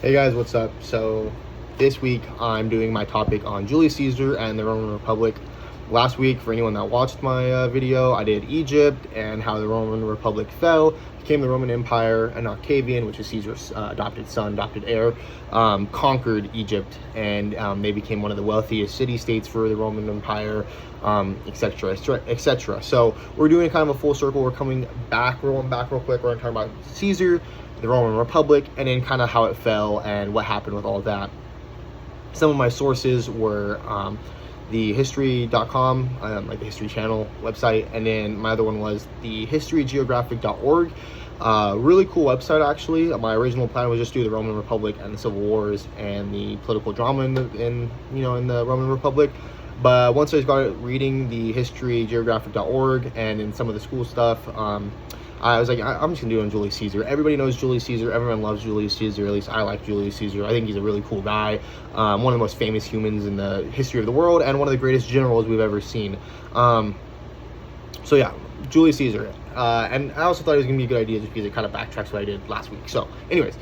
Hey guys, what's up? So this week I'm doing my topic on Julius Caesar and the Roman Republic. Last week, for anyone that watched my video, I did Egypt and how the Roman Republic fell, became the Roman Empire, and Octavian, which is Caesar's adopted son, adopted heir, conquered Egypt, and they became one of the wealthiest city-states for the Roman Empire, etc., etc. So we're doing kind of a full circle. We're rolling back real quick. We're going to talk about Caesar, the Roman Republic, and then kind of how it fell and what happened with all that. Some of my sources were the history.com, like the History Channel website, and then my other one was the historygeographic.org. Really cool website, actually. My original plan was just do the Roman Republic and the Civil Wars and the political drama in the Roman Republic. But once I started reading the historygeographic.org and in some of the school stuff, I was like, I'm just gonna do it on Julius Caesar. Everybody knows Julius Caesar. Everyone loves Julius Caesar. At least I like Julius Caesar. I think he's a really cool guy. One of the most famous humans in the history of the world, and one of the greatest generals we've ever seen. So yeah, Julius Caesar. And I also thought it was gonna be a good idea just because it kind of backtracks what I did last week. So, anyways,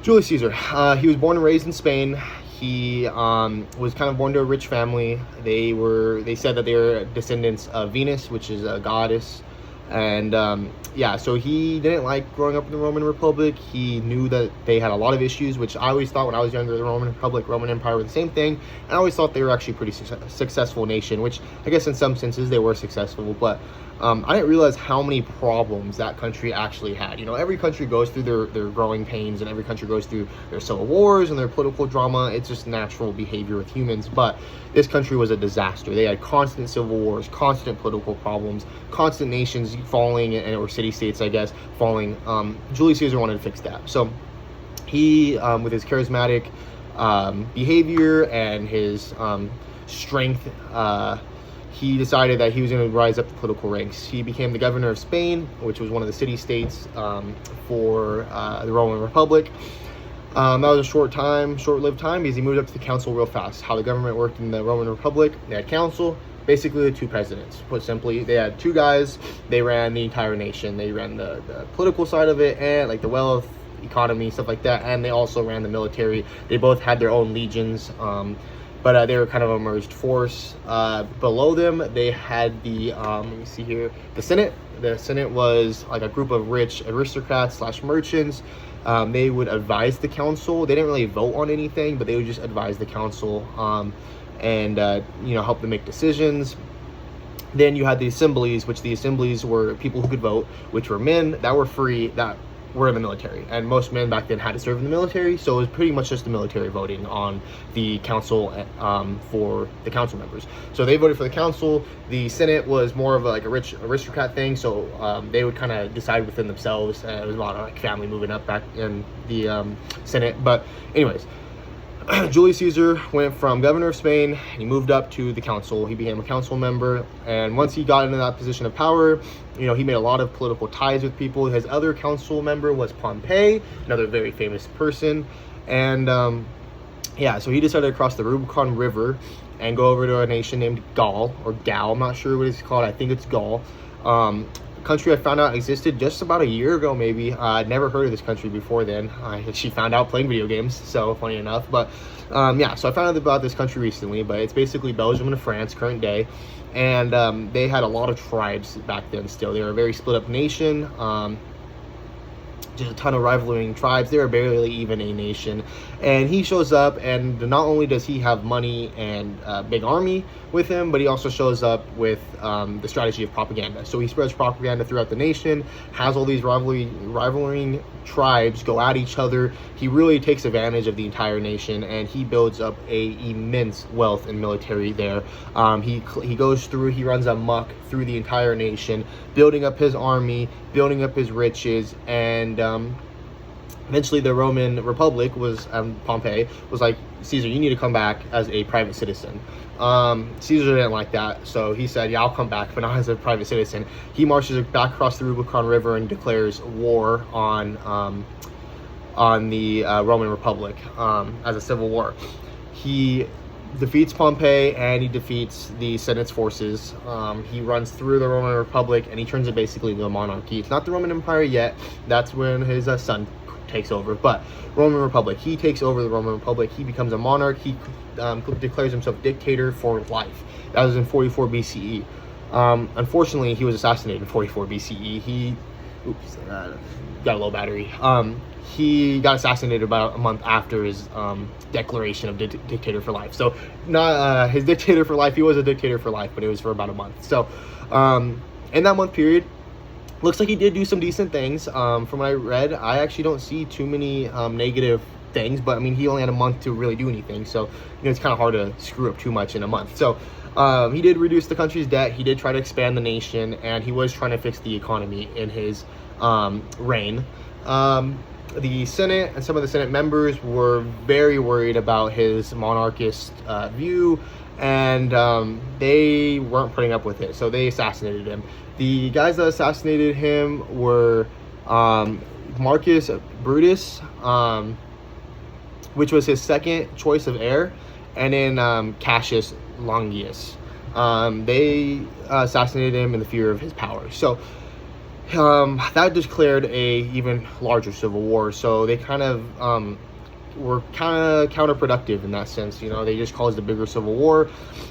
Julius Caesar. He was born and raised in Spain. He was kind of born to a rich family. They said that they were descendants of Venus, which is a goddess. And yeah, so he didn't like growing up in the Roman Republic. He knew that they had a lot of issues, which I always thought when I was younger, the Roman Republic, Roman Empire were the same thing. And I always thought they were actually a pretty successful nation, which I guess in some senses they were successful. But I didn't realize how many problems that country actually had. You know, every country goes through their growing pains, and every country goes through their civil wars and their political drama. It's just natural behavior with humans. But this country was a disaster. They had constant civil wars, constant political problems, constant nations falling, or city-states, I guess, falling. Julius Caesar wanted to fix that. So he, with his charismatic behavior and his strength, he decided that he was going to rise up the political ranks. He became the governor of Spain, which was one of the city-states for the Roman Republic. That was a short-lived time, because he moved up to the council real fast. How the government worked in the Roman Republic, they had council, basically the two presidents. Put simply, they had two guys. They ran the entire nation. They ran the political side of it, and like the wealth, economy, stuff like that, and they also ran the military. They both had their own legions, but they were kind of a merged force. Below them, they had the, let me see here, the Senate. The Senate was like a group of rich aristocrats / merchants. They would advise the council. They didn't really vote on anything, but they would just advise the council and help them make decisions. Then you had the assemblies, which the assemblies were people who could vote, which were men that were free, that were in the military, and most men back then had to serve in the military, so it was pretty much just the military voting on the council for the council members. So they voted for the council. The Senate was more of a rich aristocrat thing, so they would kind of decide within themselves. It was a lot of like family moving up back in the Senate. But anyways, Julius Caesar went from governor of Spain, he moved up to the council. He became a council member, and once he got into that position of power, he made a lot of political ties with people. His other council member was Pompey, another very famous person. And yeah, so he decided to cross the Rubicon River and go over to a nation named Gaul, or Gal, I'm not sure what it's called, I think it's Gaul. Country I found out existed just about a year ago, maybe. I'd never heard of this country before then. I actually found out playing video games, so funny enough. But yeah, so I found out about this country recently, but it's basically Belgium and France, current day. And they had a lot of tribes back then still. They were a very split up nation. Just a ton of rivaling tribes. They were barely even a nation. And he shows up, and not only does he have money and a big army with him, but he also shows up with the strategy of propaganda. So he spreads propaganda throughout the nation, has all these rivaling tribes go at each other. He really takes advantage of the entire nation, and he builds up a immense wealth and military there. He goes through, he runs amok through the entire nation, building up his army, building up his riches, and eventually the Roman Republic was, Pompey was like, Caesar, you need to come back as a private citizen. Caesar didn't like that, so he said, yeah, I'll come back, but not as a private citizen. He marches back across the Rubicon River and declares war on the Roman Republic as a civil war. He defeats Pompey, and he defeats the Senate's forces. He runs through the Roman Republic, and he turns it basically into a monarchy. It's not the Roman Empire yet. That's when his son takes over, but Roman Republic, he takes over the Roman Republic. He becomes a monarch. He declares himself dictator for life. That was in 44 BCE. Unfortunately, he was assassinated in 44 BCE. He got a low battery. He got assassinated about a month after his declaration of dictator for life. So not his dictator for life. He was a dictator for life, but it was for about a month. So in that month period, looks like he did do some decent things. From what I read, I actually don't see too many negative things, but I mean, he only had a month to really do anything. So, it's kind of hard to screw up too much in a month. So he did reduce the country's debt. He did try to expand the nation, and he was trying to fix the economy in his reign. The Senate and some of the Senate members were very worried about his monarchist view, and they weren't putting up with it, so they assassinated him. The guys that assassinated him were Marcus Brutus, which was his second choice of heir, and then Cassius Longius. They assassinated him in the fear of his power. So that declared a even larger civil war. So they kind of were kind of counterproductive in that sense. They just caused a bigger civil war.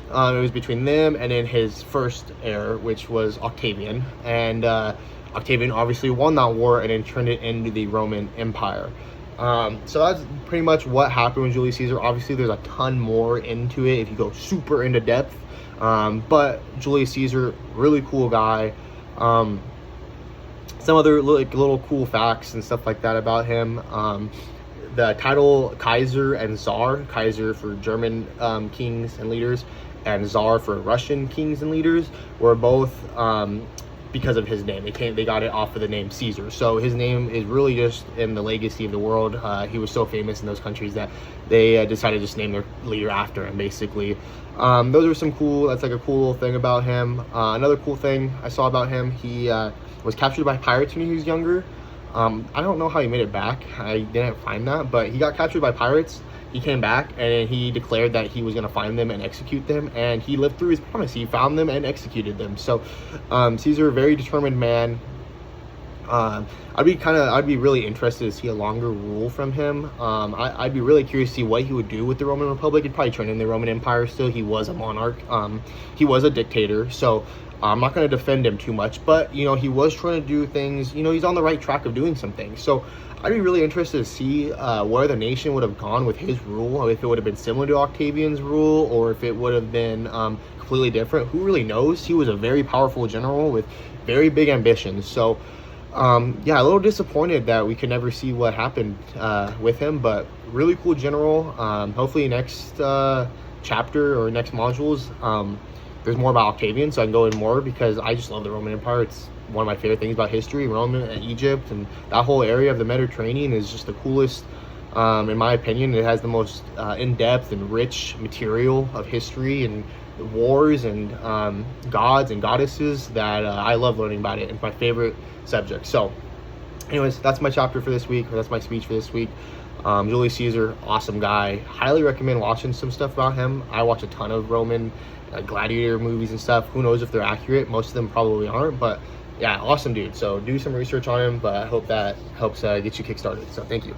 It was between them and then his first heir, which was Octavian. And Octavian obviously won that war and then turned it into the Roman Empire. So that's pretty much what happened with Julius Caesar. Obviously, there's a ton more into it if you go super into depth. But Julius Caesar, really cool guy. Some other little cool facts and stuff like that about him. The title Kaiser and Tsar, Kaiser for German kings and leaders, and Tsar for Russian kings and leaders, were both because of his name. They got it off of the name Caesar. So his name is really just in the legacy of the world. He was so famous in those countries that they decided to just name their leader after him, basically. Those are some cool, that's like a cool little thing about him. Another cool thing I saw about him, he was captured by pirates when he was younger. I don't know how he made it back. I didn't find that, but he got captured by pirates. He came back and he declared that he was going to find them and execute them, and he lived through his promise. He found them and executed them. So Caesar, a very determined man. I'd be really interested to see a longer rule from him. I'd be really curious to see what he would do with the Roman Republic. He'd probably turn in the Roman Empire still. He was a monarch. He was a dictator. So I'm not going to defend him too much, but he was trying to do things. He's on the right track of doing some things. So I'd be really interested to see where the nation would have gone with his rule, if it would have been similar to Octavian's rule, or if it would have been completely different. Who really knows? He was a very powerful general with very big ambitions. So yeah, a little disappointed that we could never see what happened with him, but really cool general. Hopefully next chapter or next modules, there's more about Octavian, so I can go in more, because I just love the Roman Empire. It's one of my favorite things about history. Rome and Egypt and that whole area of the Mediterranean is just the coolest, in my opinion. It has the most in-depth and rich material of history and wars and gods and goddesses that I love learning about it. It's my favorite subject. So anyways, that's my chapter for this week, or that's my speech for this week. Julius Caesar, awesome guy. Highly recommend watching some stuff about him. I watch a ton of Roman gladiator movies and stuff. Who knows if they're accurate? Most of them probably aren't, but yeah, awesome dude. So do some research on him, but I hope that helps get you kickstarted. So thank you.